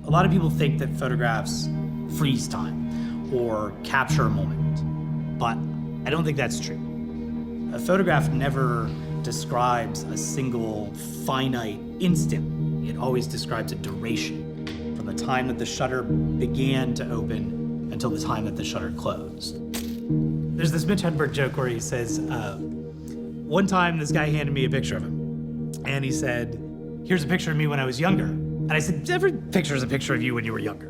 A lot of people think that photographs freeze time or capture a moment, but I don't think that's true. A photograph never describes a single finite instant. It always describes a duration, from the time that the shutter began to open until the time that the shutter closed. There's this Mitch Hedberg joke where he says, one time this guy handed me a picture of him, and he said, "Here's a picture of me when I was younger." And I said, "Every picture is a picture of you when you were younger."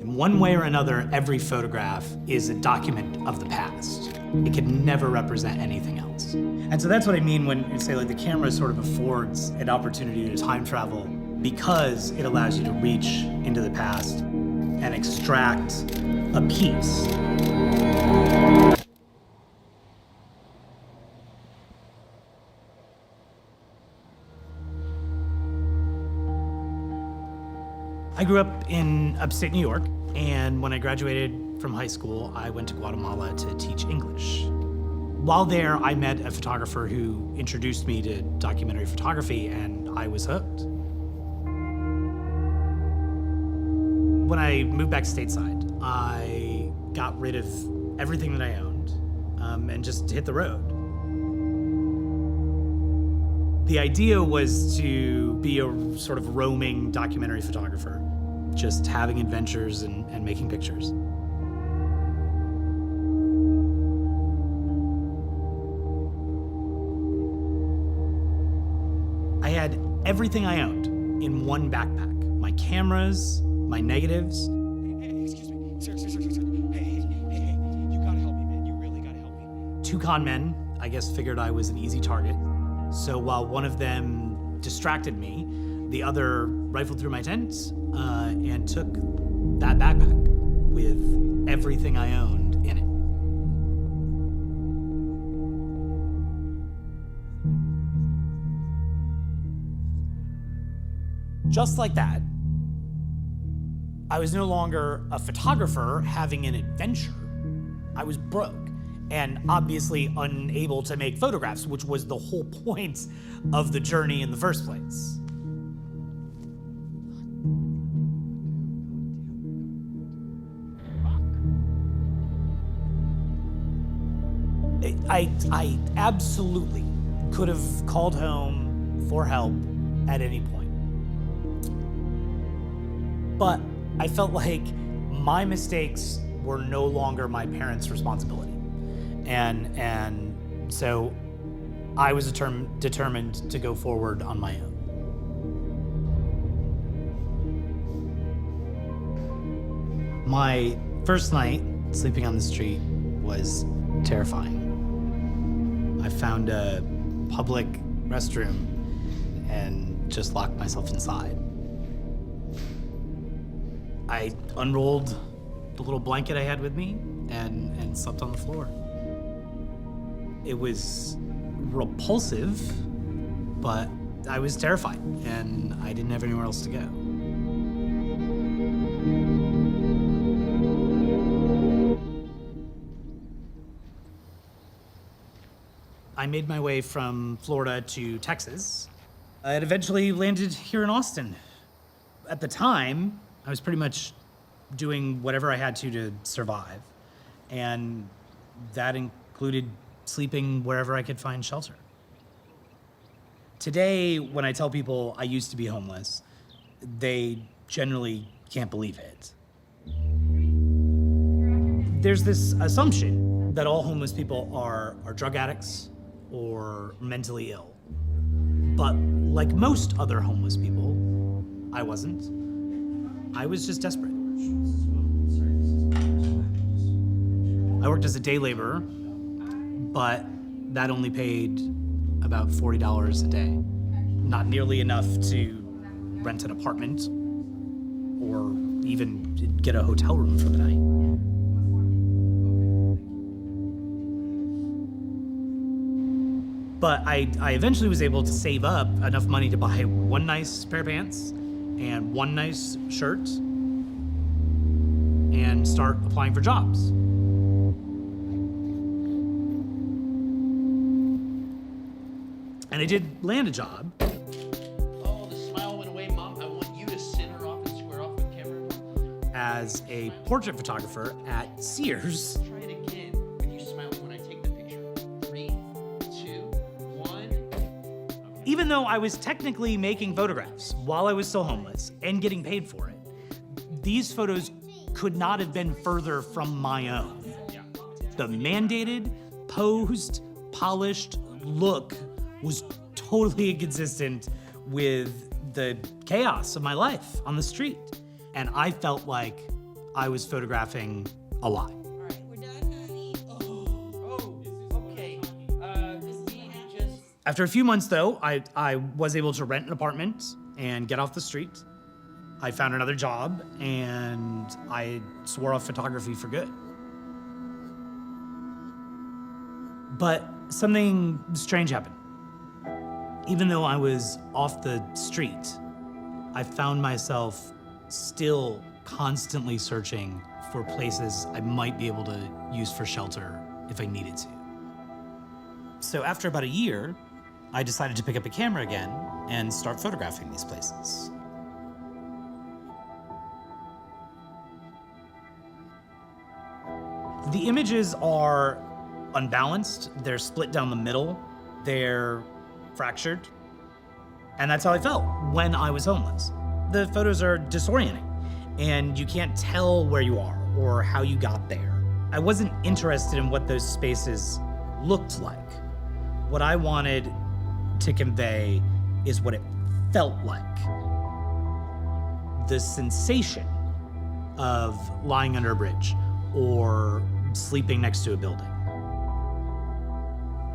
In one way or another, every photograph is a document of the past. It can never represent anything else. And so that's what I mean when you say, like, the camera sort of affords an opportunity to time travel because it allows you to reach into the past and extract a piece. I grew up in upstate New York, and when I graduated from high school, I went to Guatemala to teach English. While there, I met a photographer who introduced me to documentary photography, and I was hooked. When I moved back stateside, I got rid of everything that I owned and just hit the road. The idea was to be a sort of roaming documentary photographer, just having adventures and making pictures. I had everything I owned in one backpack. My cameras, my negatives. Hey, excuse me. Sir. Hey, you gotta help me, man. You really gotta help me. Two con men, I guess, figured I was an easy target. So while one of them distracted me, the other rifled through my tent and took that backpack with everything I owned in it. Just like that, I was no longer a photographer having an adventure. I was broke and obviously unable to make photographs, which was the whole point of the journey in the first place. I absolutely could have called home for help at any point. But I felt like my mistakes were no longer my parents' responsibility. And so I was determined to go forward on my own. My first night sleeping on the street was terrifying. I found a public restroom and just locked myself inside. I unrolled the little blanket I had with me and slept on the floor. It was repulsive, but I was terrified, and I didn't have anywhere else to go. I made my way from Florida to Texas. I had eventually landed here in Austin. At the time, I was pretty much doing whatever I had to survive, and that included sleeping wherever I could find shelter. Today, when I tell people I used to be homeless, they generally can't believe it. There's this assumption that all homeless people are drug addicts or mentally ill. But like most other homeless people, I wasn't. I was just desperate. I worked as a day laborer, but that only paid about $40 a day. Not nearly enough to rent an apartment or even get a hotel room for the night. But I eventually was able to save up enough money to buy one nice pair of pants and one nice shirt and start applying for jobs. And I did land a job as a portrait photographer at Sears. Try it again when you smile when I take the picture. 3, 2, 1. Even though I was technically making photographs while I was still homeless and getting paid for it, these photos could not have been further from my own. The mandated, posed, polished look was totally inconsistent with the chaos of my life on the street. And I felt like I was photographing a lie. All right, we're done, honey. Okay. Christine, just... After a few months though, I was able to rent an apartment and get off the street. I found another job and I swore off photography for good. But something strange happened. Even though I was off the street, I found myself still constantly searching for places I might be able to use for shelter if I needed to. So after about a year, I decided to pick up a camera again and start photographing these places. The images are unbalanced, they're split down the middle, they're fractured, and that's how I felt when I was homeless. The photos are disorienting, and you can't tell where you are or how you got there. I wasn't interested in what those spaces looked like. What I wanted to convey is what it felt like. The sensation of lying under a bridge or sleeping next to a building.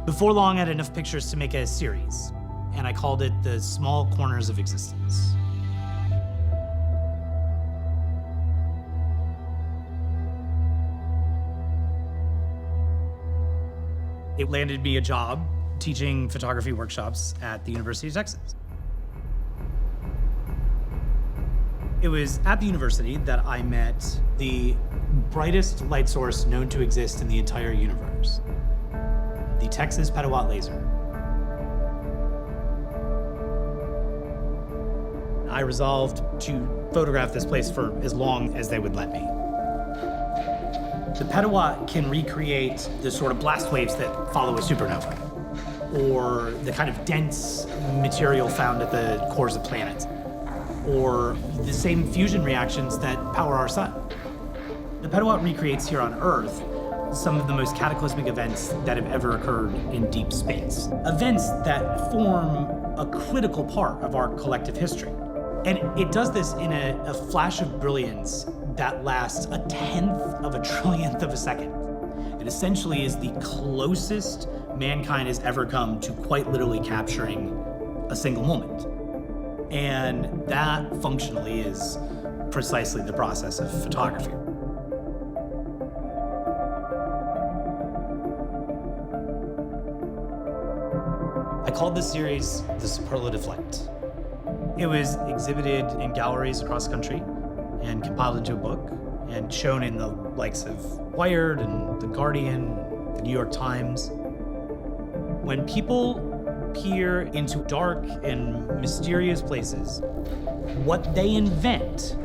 Before long, I had enough pictures to make a series, and I called it The Small Corners of Existence. It landed me a job teaching photography workshops at the University of Texas. It was at the university that I met the brightest light source known to exist in the entire universe, the Texas petawatt laser. I resolved to photograph this place for as long as they would let me. The petawatt can recreate the sort of blast waves that follow a supernova, or the kind of dense material found at the cores of planets, or the same fusion reactions that power our sun. The petawatt recreates here on Earth some of the most cataclysmic events that have ever occurred in deep space. Events that form a critical part of our collective history. And it does this in a flash of brilliance that lasts 1/10 of a trillionth of a second. It essentially is the closest mankind has ever come to quite literally capturing a single moment. And that functionally is precisely the process of photography. I called this series The Superlative Light. It was exhibited in galleries across the country and compiled into a book and shown in the likes of Wired and The Guardian, the New York Times. When people peer into dark and mysterious places, what they invent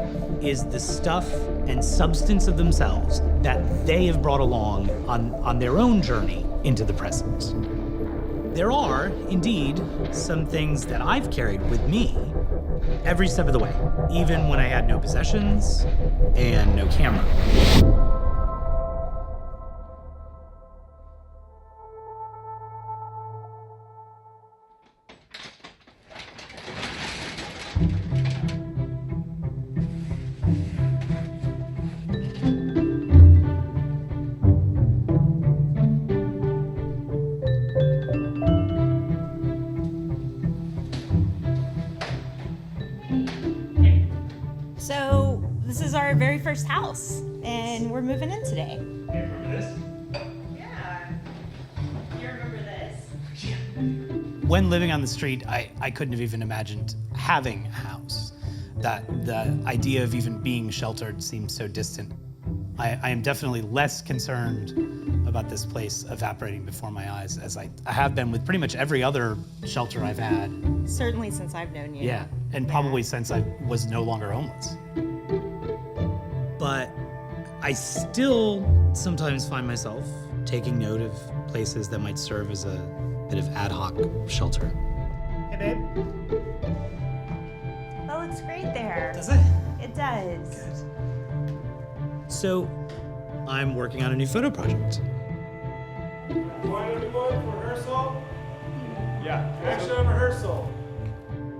is the stuff and substance of themselves that they have brought along on their own journey into the present. There are, indeed, some things that I've carried with me every step of the way, even when I had no possessions and no camera. So this is our very first house, and we're moving in today. You remember this? Yeah. You remember this? When living on the street, I couldn't have even imagined having a house. That the idea of even being sheltered seems so distant. I am definitely less concerned about this place evaporating before my eyes, as I have been with pretty much every other shelter I've had. Certainly since I've known you. Yeah, and probably since I was no longer homeless. but I still sometimes find myself taking note of places that might serve as a bit of ad hoc shelter. Hey, babe. That looks great there. Does it? It does. So, I'm working on a new photo project. Quiet everyone for rehearsal? Yeah. Action on rehearsal.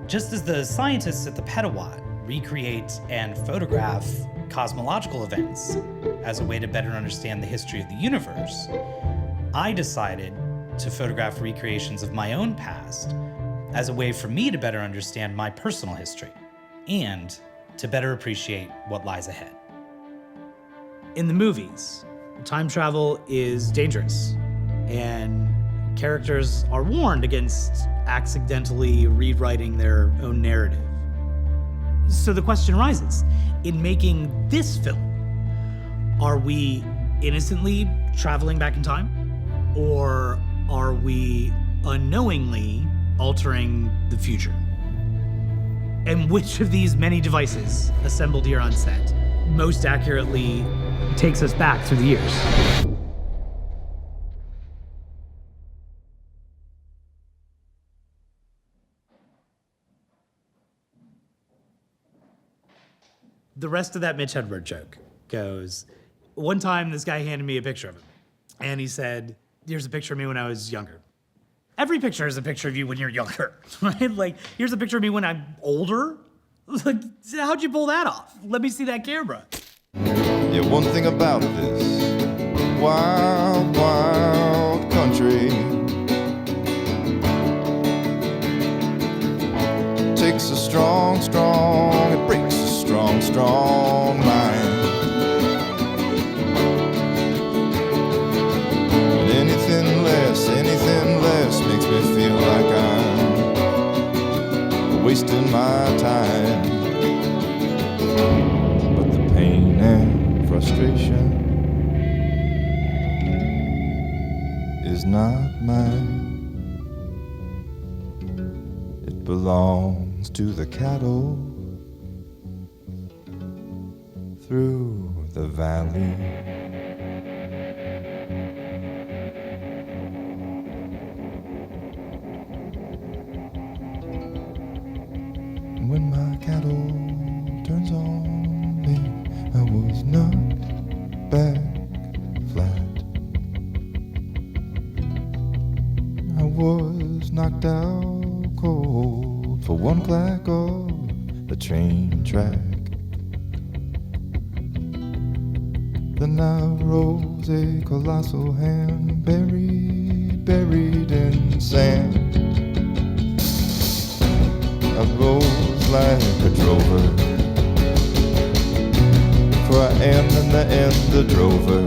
Just as the scientists at the petawatt recreate and photograph cosmological events as a way to better understand the history of the universe, I decided to photograph recreations of my own past as a way for me to better understand my personal history and to better appreciate what lies ahead. In the movies, time travel is dangerous, and characters are warned against accidentally rewriting their own narrative. So the question arises, in making this film, are we innocently traveling back in time? Or are we unknowingly altering the future? And which of these many devices assembled here on set most accurately takes us back through the years? The rest of that Mitch Hedberg joke goes, one time this guy handed me a picture of him, and he said, here's a picture of me when I was younger. Every picture is a picture of you when you're younger, right? Like, here's a picture of me when I'm older. Like, how'd you pull that off? Let me see that camera. Yeah, one thing about this wild, wild country takes a strong, it breaks a strong, strong mind. And anything less makes me feel like I'm wasting my time. But the pain and frustration is not mine. It belongs to the cattle through the valley. When my cattle turns on me, I was knocked back flat. I was knocked out cold for one clack of the train track. Then I rose a colossal hand buried in sand. I rose like a drover, for I am in the end a drover.